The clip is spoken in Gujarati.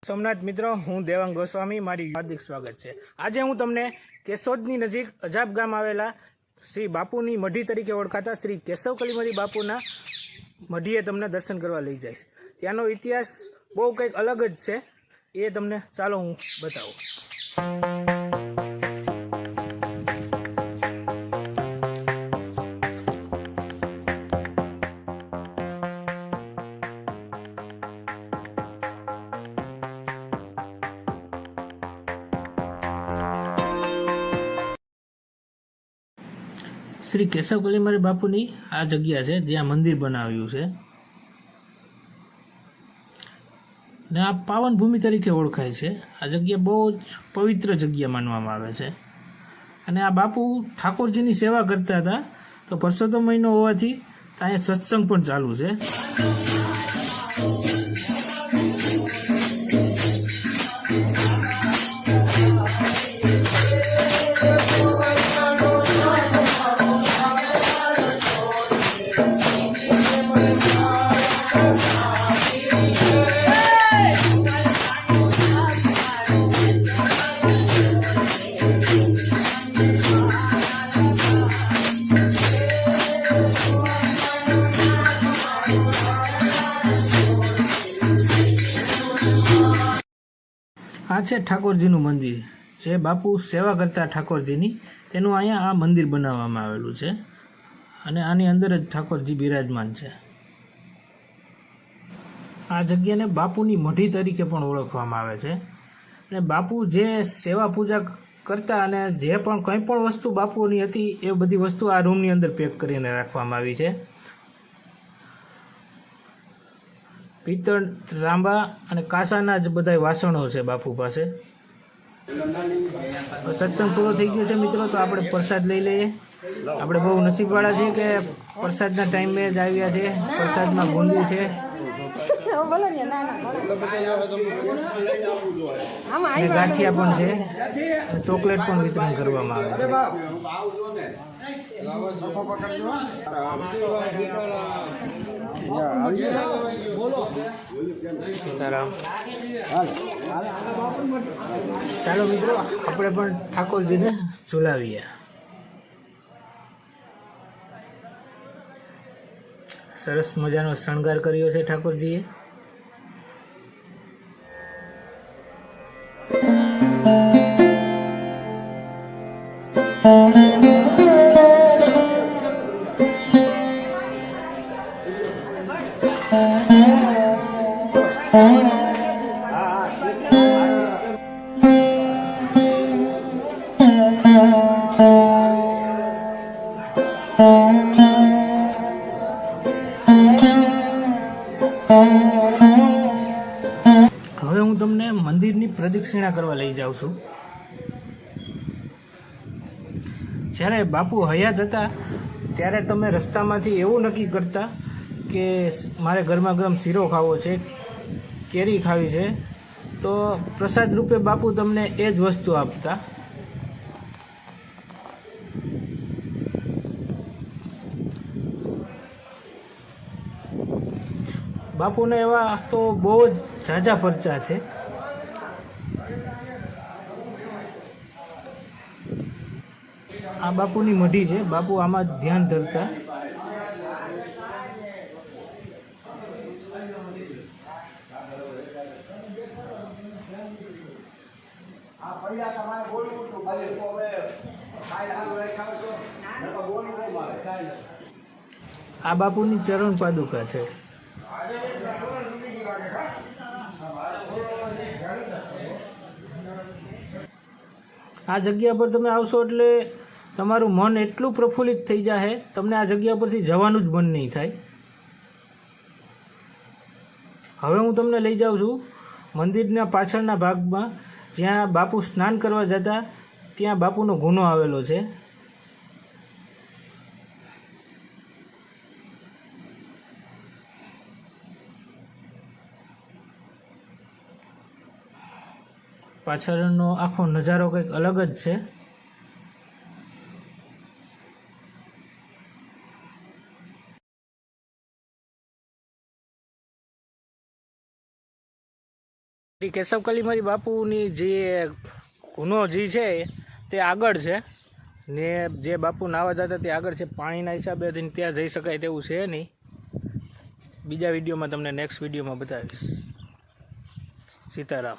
સોમનાથ મિત્રો, હું દેવાંગ ગોસ્વામી, મારી હાર્દિક સ્વાગત છે। આજે હું તમને કેશોદની નજીક અજાબ ગામ આવેલા શ્રી બાપુની મઢી તરીકે ઓળખાતા શ્રી કેશવ કલીમરી બાપુના મઢીએ તમને દર્શન કરવા લઈ જઈશ। ત્યાંનો ઇતિહાસ બહુ કંઈક અલગ જ છે, એ તમને ચાલો હું બતાવું। શ્રી કેશવ કલીમરી બાપુની આ જગ્યા છે જ્યાં મંદિર બનાવ્યું છે ને આ પાવન ભૂમિ તરીકે ઓળખાય છે। આ જગ્યા બહુ જ પવિત્ર જગ્યા માનવામાં આવે છે અને આ બાપુ ઠાકોરજીની સેવા કરતા હતા, તો પરસોત્તમ મહિનો હોવાથી ત્યાં સત્સંગ પણ ચાલુ છે। આ છે ઠાકોરજીનું મંદિર, જે બાપુ સેવા કરતા ઠાકોરજીની, તેનું અહીંયા આ મંદિર બનાવવામાં આવેલું છે અને આની અંદર જ ઠાકોરજી બિરાજમાન છે। આ જગ્યાને બાપુની મઢી તરીકે પણ ઓળખવામાં આવે છે અને બાપુ જે સેવા પૂજા કરતા અને જે પણ કંઈ પણ વસ્તુ બાપુની હતી એ બધી વસ્તુ આ રૂમની અંદર પેક કરીને રાખવામાં આવી છે। પિત્તળ, તાંબા અને કાંસાના જ બધા વાસણો છે બાપુ પાસે। સત્સંગ પૂરો થઈ ગયો છે મિત્રો, તો આપણે પ્રસાદ લઈ લઈએ। આપણે બહુ નસીબવાળા છીએ કે પ્રસાદના ટાઈમે જ આવ્યા છે। પ્રસાદમાં બુંદી છે અને ગાંઠિયા પણ છે અને ચોકલેટ પણ વિતરણ કરવામાં આવે છે। ચાલો મિત્રો, આપણે પણ ઠાકોરજીને ઝુલાવીએ। સરસ મજાનો શણગાર કર્યો છે ઠાકોરજીએ। હવે હું તમને મંદિરની પ્રદક્ષિણા કરવા લઈ જાઉં છું। જ્યારે બાપુ હયાત હતા ત્યારે તમે રસ્તામાંથી એવું નક્કી કરતા કે મારે ગરમા ગરમ શીરો ખાવો છે, કેરી ખાવી છે, તો પ્રસાદ રૂપે બાપુ તમને એ જ વસ્તુ આપતા। બાપુને એવા તો બહુ જ ઝાઝા પરચા છે। આ બાપુની મઢી છે, બાપુ આમાં ધ્યાન ધરતા। આ બાપુની ચરણ પાદુકા છે। આ જગ્યા પર તમે આવશો એટલે તમારું મન એટલું પ્રફુલ્લિત થઈ જાય, તમને આ જગ્યા પરથી જવાનું જ મન નહીં થાય। હવે હું તમને લઈ જાઉં છું મંદિરના પાછળના ભાગમાં, જ્યાં બાપુ સ્નાન કરવા જતા, ત્યાં બાપુનો ગુનો આવેલો છે। પાછળનો આખો નજારો કંઈક અલગ જ છે। શ્રી કેશવ કલીમરી બાપુની જે ગુનો જે છે તે આગળ છે ને જે બાપુ નાવા જતા તે આગળ છે. પાણીના હિસાબે ત્યાં જઈ શકાય તેવું છે નહીં. બીજા વિડીયોમાં તમને નેક્સ્ટ વિડીયોમાં બતાવીશ. સીતારામ.